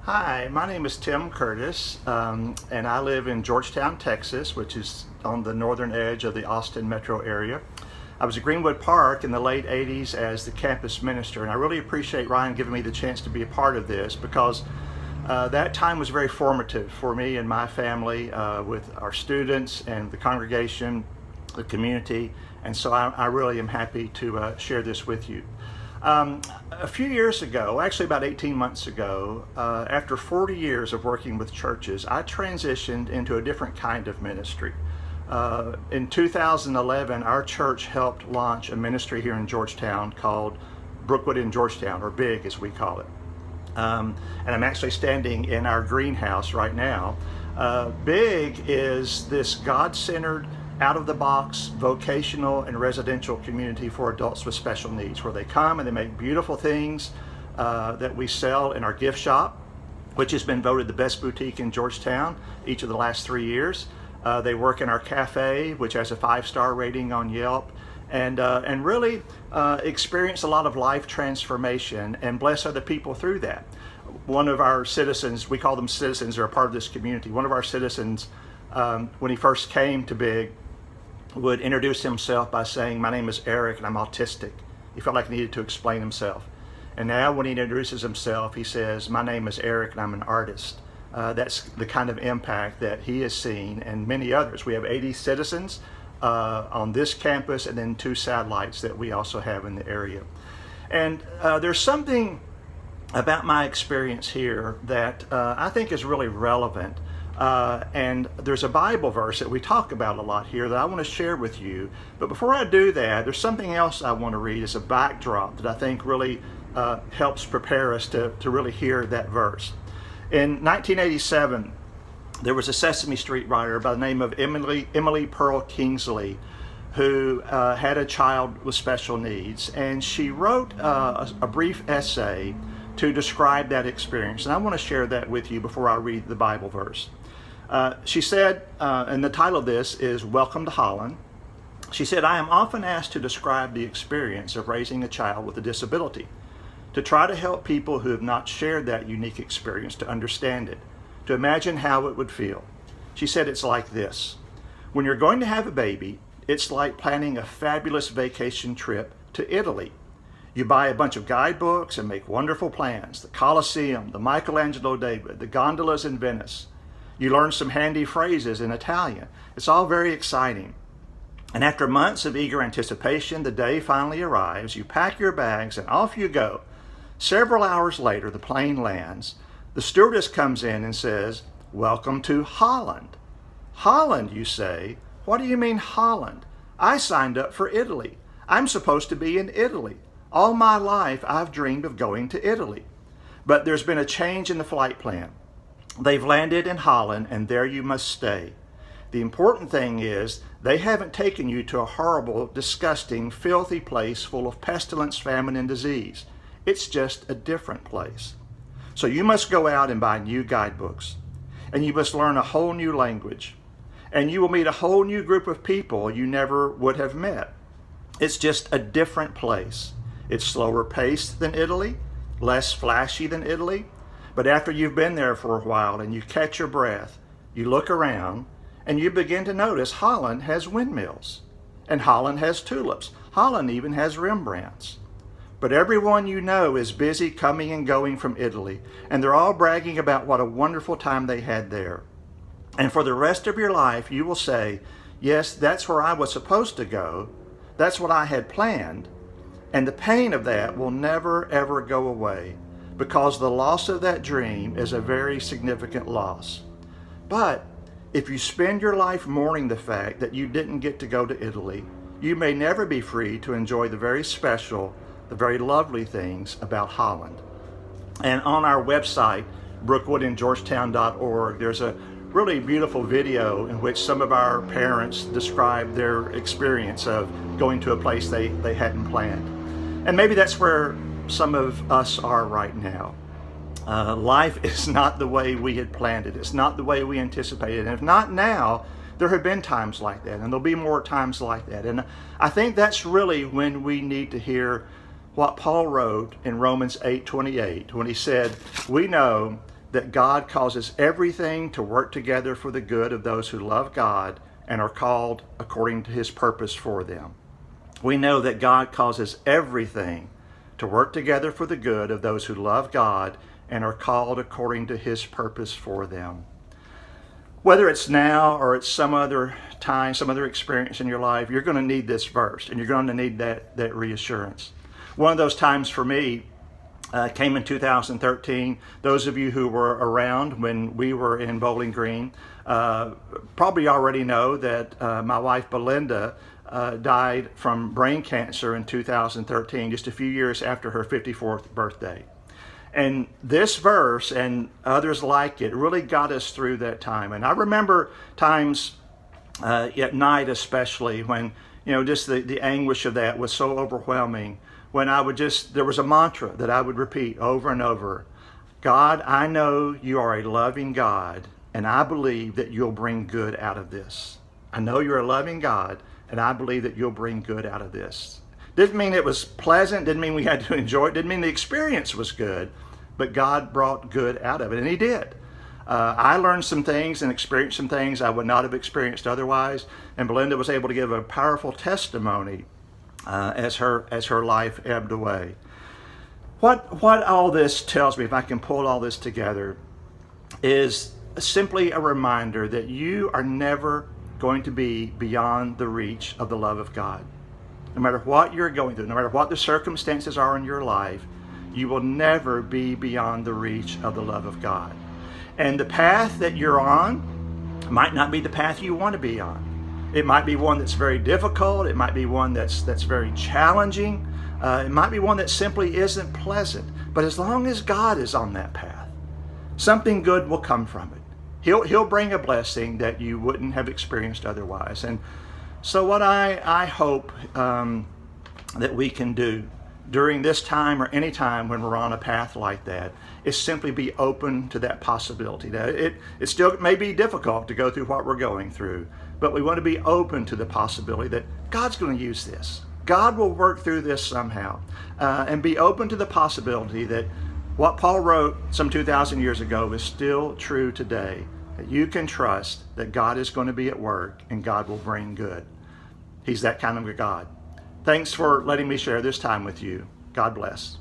Hi, my name is Tim Curtis, and I live in Georgetown, Texas, which is on the northern edge of the Austin metro area. I was at Greenwood Park in the late 80s as the campus minister, and I really appreciate Ryan giving me the chance to be a part of this because that time was very formative for me and my family with our students and the congregation, the community, and so I really am happy to share this with you. A few years ago, actually about 18 months ago, after 40 years of working with churches, I transitioned into a different kind of ministry. In 2011, our church helped launch a ministry here in Georgetown called Brookwood in Georgetown, or BIG as we call it. And I'm actually standing in our greenhouse right now. BIG is this God-centered, out-of-the-box vocational and residential community for adults with special needs, where they come and they make beautiful things that we sell in our gift shop, which has been voted the best boutique in Georgetown each of the last 3 years. They work in our cafe, which has a 5-star rating on Yelp, and really experience a lot of life transformation and bless other people through that. One of our citizens, we call them citizens, they're a part of this community. One of our citizens, when he first came to BIG, would introduce himself by saying, "My name is Eric and I'm autistic." He felt like he needed to explain himself. And now when he introduces himself, he says, "My name is Eric and I'm an artist." That's the kind of impact that he has seen and many others. We have 80 citizens on this campus and then 2 satellites that we also have in the area. And there's something about my experience here that I think is really relevant. And there's a Bible verse that we talk about a lot here that I want to share with you. But before I do that, there's something else I want to read as a backdrop that I think really helps prepare us to really hear that verse. In 1987, there was a Sesame Street writer by the name of Emily Pearl Kingsley who had a child with special needs, and she wrote a brief essay to describe that experience. And I want to share that with you before I read the Bible verse. She said, and the title of this is "Welcome to Holland." She said, "I am often asked to describe the experience of raising a child with a disability, to try to help people who have not shared that unique experience to understand it, to imagine how it would feel." She said it's like this: when you're going to have a baby, it's like planning a fabulous vacation trip to Italy. You buy a bunch of guidebooks and make wonderful plans. The Colosseum, the Michelangelo David, the gondolas in Venice. You learn some handy phrases in Italian. It's all very exciting. And after months of eager anticipation, the day finally arrives. You pack your bags and off you go. Several hours later, the plane lands. The stewardess comes in and says, "Welcome to Holland." "Holland," you say. "What do you mean Holland? I signed up for Italy. I'm supposed to be in Italy. All my life, I've dreamed of going to Italy." But there's been a change in the flight plan. They've landed in Holland, and there you must stay. The important thing is they haven't taken you to a horrible, disgusting, filthy place full of pestilence, famine, and disease. It's just a different place. So you must go out and buy new guidebooks, and you must learn a whole new language, and you will meet a whole new group of people you never would have met. It's just a different place. It's slower paced than Italy, less flashy than Italy, but after you've been there for a while and you catch your breath, you look around and you begin to notice Holland has windmills, and Holland has tulips. Holland even has Rembrandts. But everyone you know is busy coming and going from Italy, and they're all bragging about what a wonderful time they had there. And for the rest of your life, you will say, "Yes, that's where I was supposed to go. That's what I had planned." And the pain of that will never, ever go away, because the loss of that dream is a very significant loss. But if you spend your life mourning the fact that you didn't get to go to Italy, you may never be free to enjoy the very special, the very lovely things about Holland. And on our website, brookwoodingeorgetown.org, there's a really beautiful video in which some of our parents describe their experience of going to a place they hadn't planned. And maybe that's where some of us are right now. Life is not the way we had planned it. It's not the way we anticipated. And if not now, there have been times like that, and there'll be more times like that. And I think that's really when we need to hear what Paul wrote in Romans 8:28, when he said, "We know that God causes everything to work together for the good of those who love God and are called according to his purpose for them. We know that God causes everything to work together for the good of those who love God and are called according to his purpose for them. Whether it's now or it's some other time, some other experience in your life, you're going to need this verse, and you're going to need that reassurance. One of those times for me came in 2013. Those of you who were around when we were in Bowling Green probably already know that my wife Belinda died from brain cancer in 2013, just a few years after her 54th birthday. And this verse and others like it really got us through that time. And I remember times at night especially when, just the anguish of that was so overwhelming, when I would there was a mantra that I would repeat over and over. God, I know you are a loving God, and I believe that you'll bring good out of this. I know you're a loving God, and I believe that you'll bring good out of this. Didn't mean it was pleasant, didn't mean we had to enjoy it, didn't mean the experience was good, but God brought good out of it, and he did. I learned some things and experienced some things I would not have experienced otherwise, and Belinda was able to give a powerful testimony as her life ebbed away. What all this tells me, if I can pull all this together, is simply a reminder that you are never going to be beyond the reach of the love of God. No matter what you're going through, no matter what the circumstances are in your life, you will never be beyond the reach of the love of God. And the path that you're on might not be the path you want to be on. It might be one that's very difficult. It might be one that's very challenging. It might be one that simply isn't pleasant. But as long as God is on that path, something good will come from it. He'll bring a blessing that you wouldn't have experienced otherwise. And so what I hope that we can do during this time or any time when we're on a path like that is simply be open to that possibility. That it still may be difficult to go through what we're going through, but we want to be open to the possibility that God's going to use this. God will work through this somehow, and be open to the possibility that what Paul wrote some 2,000 years ago is still true today, that you can trust that God is going to be at work and God will bring good. He's that kind of a God. Thanks for letting me share this time with you. God bless.